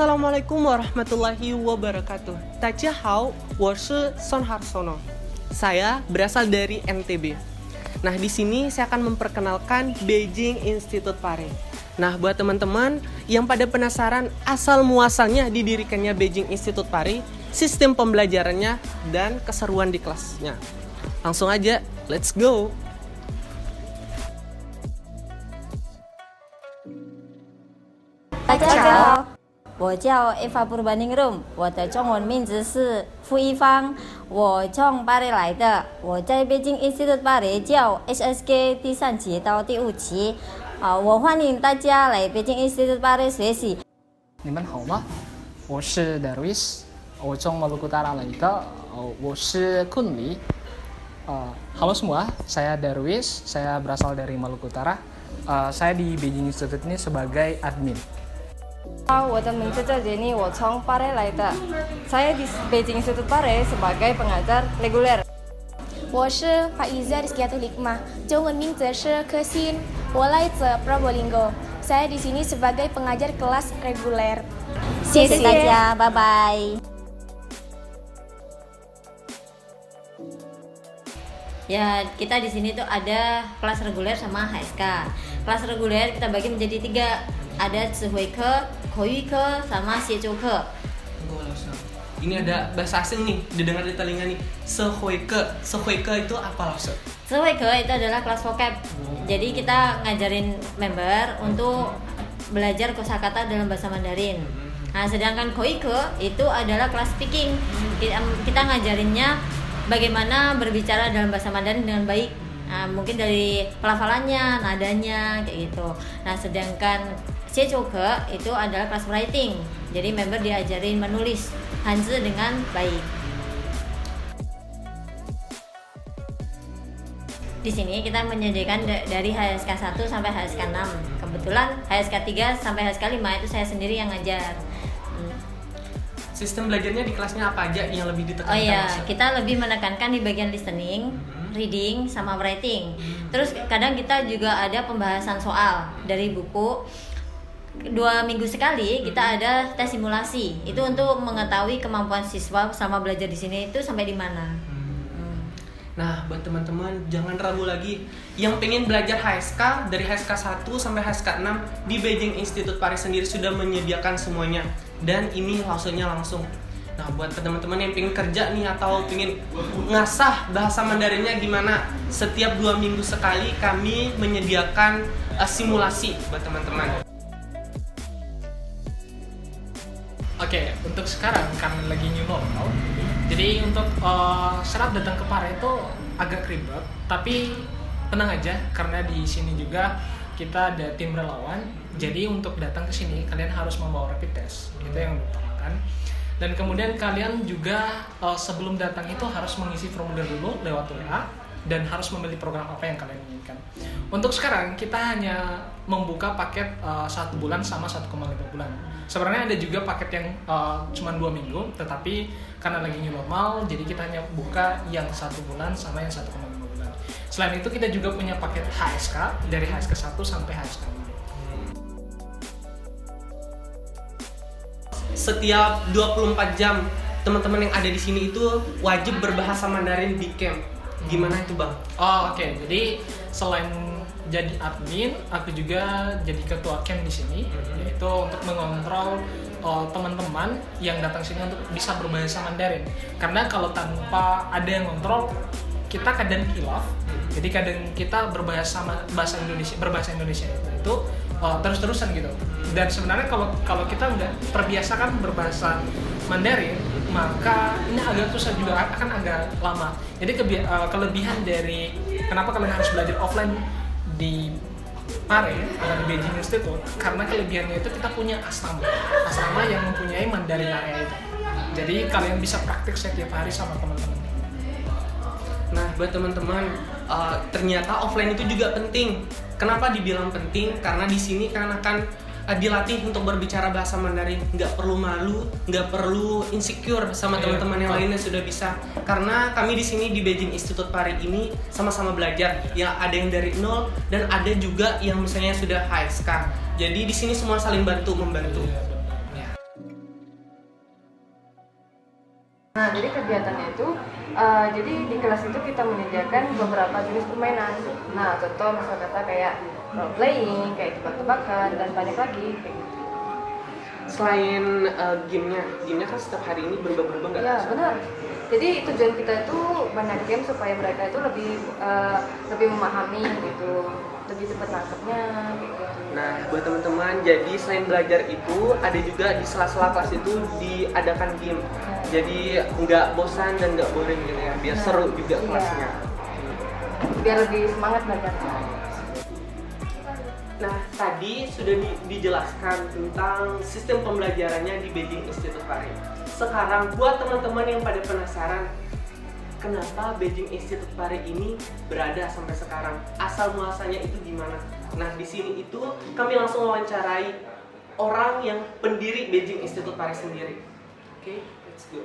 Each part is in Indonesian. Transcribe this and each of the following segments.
Assalamualaikum warahmatullahi wabarakatuh. 大家好，我是Son Harsono. Saya berasal dari NTB. Nah, di sini saya akan memperkenalkan Beijing Institute Pare. Nah, buat teman-teman yang pada penasaran asal muasalnya didirikannya Beijing Institute Pare, sistem pembelajarannya dan keseruan di kelasnya. Langsung aja, let's go. 大家好，我叫 Eva Purbaningrum， 我的中文名字是傅一芳，我从巴黎来的，我在北京 Institute 巴黎教 HSK 第3期到第5期，我欢迎大家来北京 Institute 巴黎学习。你们好吗？我是 Darwis， 我从Maluku Utara来的，我是Kunli。Halo semua, saya Darwis, saya berasal dari Maluku Utara. Saya di Beijing Institute ini sebagai admin. 我的名字叫 Jenny， 我从巴黎来的。saya di Beijing Institute 巴黎 sebagai pengajar reguler。我是 Faiza Rizkiatul Hikmah， 中文名字是柯欣，我来自 Probolinggo。saya di sini sebagai pengajar kelas reguler。谢谢大家，拜拜。Ya, kita di sini tuh ada kelas reguler sama HSK. Kelas reguler kita bagi menjadi 3. Ada Tsuhuike, Koyuike, sama Xiejuke. Ini ada bahasa asing nih, didengar di telinga nih. Sehuike. Sehuike itu apa maksud? Tsuhuike itu adalah kelas vocab. Jadi kita ngajarin member untuk belajar kosakata dalam bahasa Mandarin. Nah, sedangkan Koyuike itu adalah kelas speaking. Kita ngajarinnya bagaimana berbicara dalam bahasa Mandarin dengan baik. Nah, mungkin dari pelafalannya, nadanya, kayak gitu. Nah, sedangkan Xiejuke itu adalah kelas writing. Jadi member diajarin menulis Hanzi dengan baik. Di sini kita menyediakan dari HSK 1 sampai HSK 6. Kebetulan HSK 3 sampai HSK 5 itu saya sendiri yang ngajar. Sistem belajarnya di kelasnya apa aja yang lebih ditekankan? Oh iya, kita lebih menekankan di bagian listening, reading, sama writing. Terus kadang kita juga ada pembahasan soal dari buku. 2 minggu sekali kita ada tes simulasi. Itu untuk mengetahui kemampuan siswa selama belajar di sini itu sampai di mana. Nah, buat teman-teman jangan ragu lagi. Yang pengen belajar HSK dari HSK 1 sampai HSK 6 di Beijing Institute Pare sendiri sudah menyediakan semuanya. Dan ini langsungnya langsung. Nah, buat teman-teman yang pengen kerja nih atau pengen ngasah bahasa Mandarinnya gimana, setiap 2 minggu sekali kami menyediakan simulasi buat teman-teman. Oke, untuk sekarang karena lagi new normal, jadi untuk syarat datang ke Pare itu agak ribet, tapi tenang aja karena di sini juga kita ada tim relawan. Jadi untuk datang ke sini kalian harus membawa rapid test, itu yang diutamakan. Dan kemudian kalian juga sebelum datang itu harus mengisi formulir dulu lewat WA dan harus memilih program apa yang kalian inginkan. Untuk sekarang kita hanya membuka paket 1 bulan sama 1,5 bulan. Sebenarnya ada juga paket yang cuma 2 minggu, tetapi karena lagi new normal, jadi kita hanya buka yang 1 bulan sama yang 1,5 bulan. Selain itu kita juga punya paket HSK dari HSK 1 sampai HSK 5. Setiap 24 jam teman-teman yang ada di sini itu wajib berbahasa Mandarin di camp. Gimana itu, Bang? Oh, oke. Jadi selain jadi admin, aku juga jadi ketua camp di sini, yaitu untuk mengontrol teman-teman yang datang sini untuk bisa berbahasa Mandarin. Karena kalau tanpa ada yang kontrol, kita kadang khilaf. Jadi kadang kita berbahasa Indonesia itu terus-terusan gitu. Dan sebenarnya kalau kita udah terbiasakan berbahasa Mandarin, maka ini agak susah juga, akan agak lama. Jadi kelebihan dari kenapa kalian harus belajar offline di Pare atau di Beijing Institute, karena kelebihannya itu kita punya asrama yang mempunyai Mandarin area itu. Jadi kalian bisa praktik setiap hari sama teman-teman. Nah, buat teman-teman, ternyata offline itu juga penting. Kenapa dibilang penting? Karena di sini kan akan dilatih untuk berbicara bahasa Mandarin. Nggak perlu malu, nggak perlu insecure sama teman-teman yang lainnya sudah bisa. Karena kami di sini di Beijing Institute Pare ini sama-sama belajar. Ya, ada yang dari nol dan ada juga yang misalnya sudah HSK. Jadi di sini semua saling bantu-membantu. Ya. Nah, jadi kegiatannya itu, jadi di kelas itu kita menyediakan beberapa jenis permainan. Nah, contoh misal kata kayak role playing, kayak tebak-tebakan, dan banyak lagi kayak gitu. Selain gamenya kan setiap hari ini berubah-ubah nggak? Ya, benar. Jadi tujuan kita itu banyak game supaya mereka itu lebih memahami gitu, lebih cepat nangkepnya kayak gitu. Nah, buat teman-teman, jadi selain belajar itu, ada juga di sela-sela kelas itu diadakan game. Jadi nggak bosan dan nggak boring gitu ya, biar seru juga Iya. kelasnya. Biar lebih semangat belajar. Nah, tadi sudah dijelaskan tentang sistem pembelajarannya di Beijing Institute Paris. Sekarang buat teman-teman yang pada penasaran, kenapa Beijing Institute Paris ini berada sampai sekarang? Asal muasalnya itu gimana? Nah, di sini itu kami langsung wawancarai orang yang pendiri Beijing Institute Paris sendiri. Oke, let's go.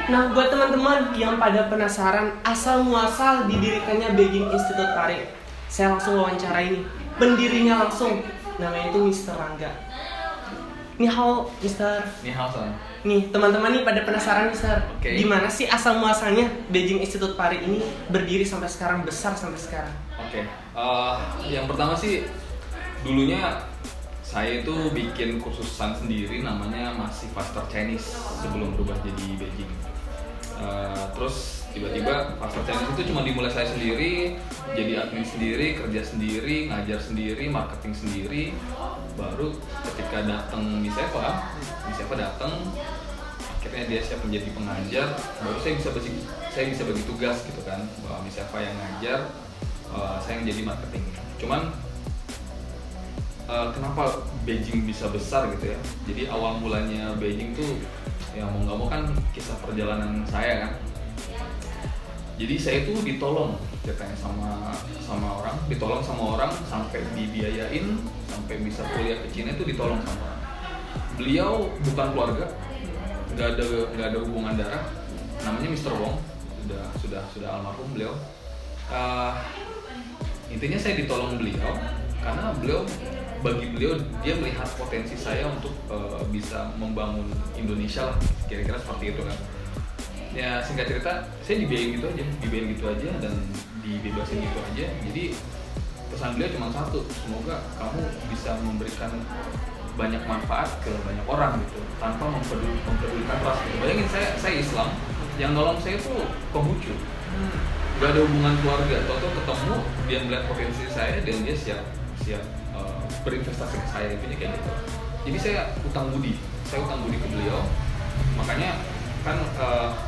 Nah, buat teman-teman yang pada penasaran asal muasal didirikannya Beijing Institute Paris, saya langsung wawancarai nih pendirinya langsung, namanya itu Mr. Rangga. Ni hao, Mr. Ni hao, Son. Nih, teman-teman nih pada penasaran nih, Sir. Oke. Gimana sih asal muasalnya Beijing Institute Paris ini berdiri sampai sekarang, besar sampai sekarang? Oke. Yang pertama sih dulunya saya itu bikin kursusan sendiri namanya masih Faster Chinese sebelum berubah jadi Beijing. Terus tiba-tiba Faster Chinese itu cuma dimulai saya sendiri, jadi admin sendiri, kerja sendiri, ngajar sendiri, marketing sendiri. Baru ketika datang Miss Eva datang, akhirnya dia siap menjadi pengajar. Baru saya bisa bagi tugas gitu kan, bahwa Miss Eva yang ngajar, saya yang jadi marketing. Cuman kenapa Beijing bisa besar gitu ya? Jadi awal mulanya Beijing tuh ya mau nggak mau kan kisah perjalanan saya kan. Jadi saya tuh ditolong ceritanya sama orang sampai dibiayain sampai bisa kuliah ke Cina itu ditolong sama orang. Beliau bukan keluarga, nggak ada hubungan darah, namanya Mr. Wong, sudah almarhum beliau. Intinya saya ditolong beliau karena bagi beliau dia melihat potensi saya untuk bisa membangun Indonesia lah, kira-kira seperti itu kan. Ya singkat cerita, saya dibiayain gitu aja dan dibebasin gitu aja. Jadi pesan beliau cuma satu, semoga kamu bisa memberikan banyak manfaat ke banyak orang gitu tanpa mempedulikan ras gitu. Bayangin saya Islam, yang nolong saya tuh Konghucu, gak ada hubungan keluarga. Toto ketemu, dia melihat potensi saya dan dia siap berinvestasi ke saya, intinya kayak gitu. Jadi saya utang budi ke beliau. Makanya kan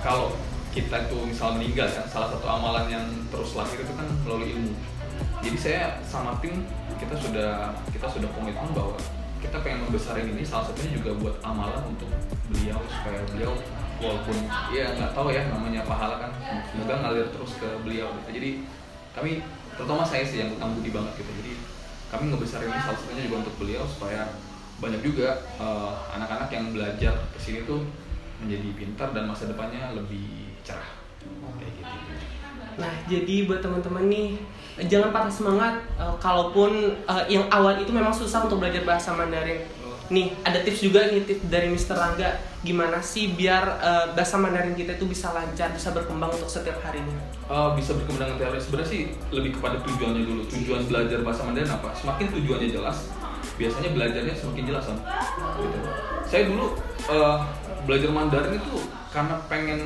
kalau kita tuh misal meninggal kan, salah satu amalan yang terus lahir itu kan melalui ilmu. Jadi saya sama tim kita sudah komitmen bahwa kita pengen membesarin ini, salah satunya juga buat amalan untuk beliau supaya beliau walaupun ya nggak tahu ya namanya pahala kan, semoga ngalir terus ke beliau gitu. Jadi kami, terutama saya sih yang utang budi banget gitu. Jadi kami ngebesarin ini salah satunya juga untuk beliau supaya banyak juga anak-anak yang belajar kesini tuh menjadi pintar dan masa depannya lebih cerah kayak gitu. Nah, jadi buat teman-teman nih, jangan patah semangat. Kalaupun yang awal itu memang susah untuk belajar bahasa Mandarin. Nih, ada tips juga nih, tips dari Mr. Rangga. Gimana sih biar bahasa Mandarin kita itu bisa lancar, bisa berkembang untuk setiap harinya? Bisa berkembang dengan teori. Sebenarnya sih lebih kepada tujuannya dulu. Tujuan belajar bahasa Mandarin apa? Semakin tujuannya jelas, biasanya belajarnya semakin jelas kan. Gitu. Saya dulu belajar Mandarin itu karena pengen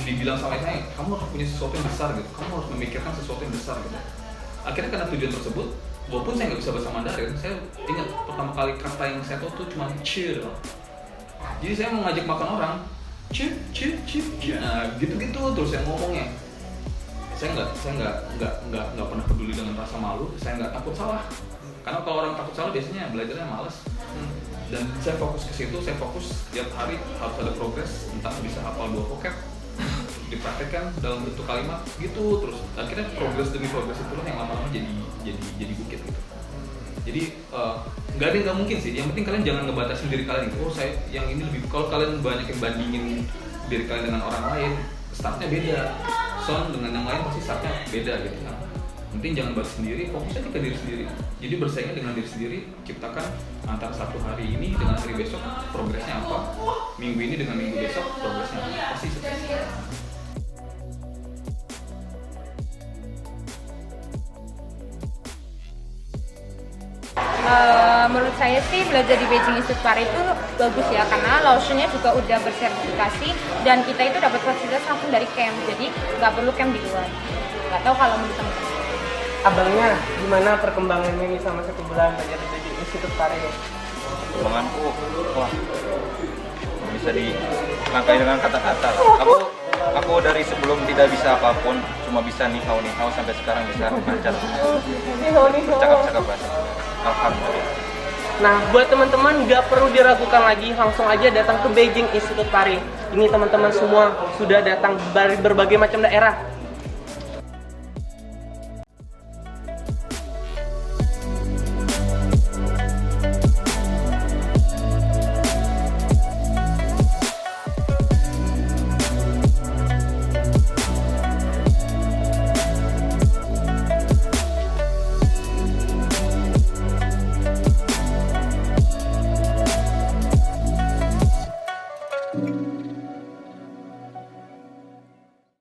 dibilang sama saya, kamu harus punya sesuatu yang besar gitu, kamu harus memikirkan sesuatu yang besar gitu. Akhirnya karena tujuan tersebut, walaupun saya nggak bisa bahasa Mandarin, saya ingat pertama kali kata yang saya tahu tuh cuma "cheer". Jadi saya mau ngajak makan orang, "cheer". Nah, gitu-gitu terus saya ngomongnya. Saya nggak pernah peduli dengan rasa malu, saya nggak takut salah. Karena kalau orang takut salah biasanya belajarnya malas. Dan saya fokus ke situ, saya fokus tiap hari harus ada progres, entah bisa hafal 2 vocab, dipraktekkan dalam bentuk kalimat gitu terus. Akhirnya progres demi progres itulah yang lama-lama jadi bukit gitu. Jadi nggak ada yang nggak mungkin sih. Yang penting kalian jangan ngebatasin diri kalian gitu. Oh saya yang ini lebih. Kalau kalian banyak yang bandingin diri kalian dengan orang lain, startnya beda. Son dengan yang lain pasti startnya beda gitu kan. Penting jangan buat sendiri, fokus aja ke diri sendiri. Jadi bersaingnya dengan diri sendiri, ciptakan antara satu hari ini dengan hari besok progresnya apa, minggu ini dengan minggu besok progresnya apa, pasti sukses. Menurut saya sih belajar di Beijing Institute Paris itu bagus ya, karena Laoshi-nya juga udah bersertifikasi dan kita itu dapat fasilitas langsung dari camp, jadi nggak perlu camp di luar. Nggak tahu kalau menurut teman-teman. Abangnya gimana perkembangannya nih sama 1 bulan belajar di Beijing Institute Paris? Perkembanganku, wah, bisa dilangkai dengan kata-kata. Aku dari sebelum tidak bisa apapun, cuma bisa nih hao sampai sekarang bisa lancar. Cakap-cakap bahasa. Alhamdulillah. Nah, buat teman-teman nggak perlu diragukan lagi, langsung aja datang ke Beijing Institute Paris. Ini teman-teman semua sudah datang dari berbagai macam daerah.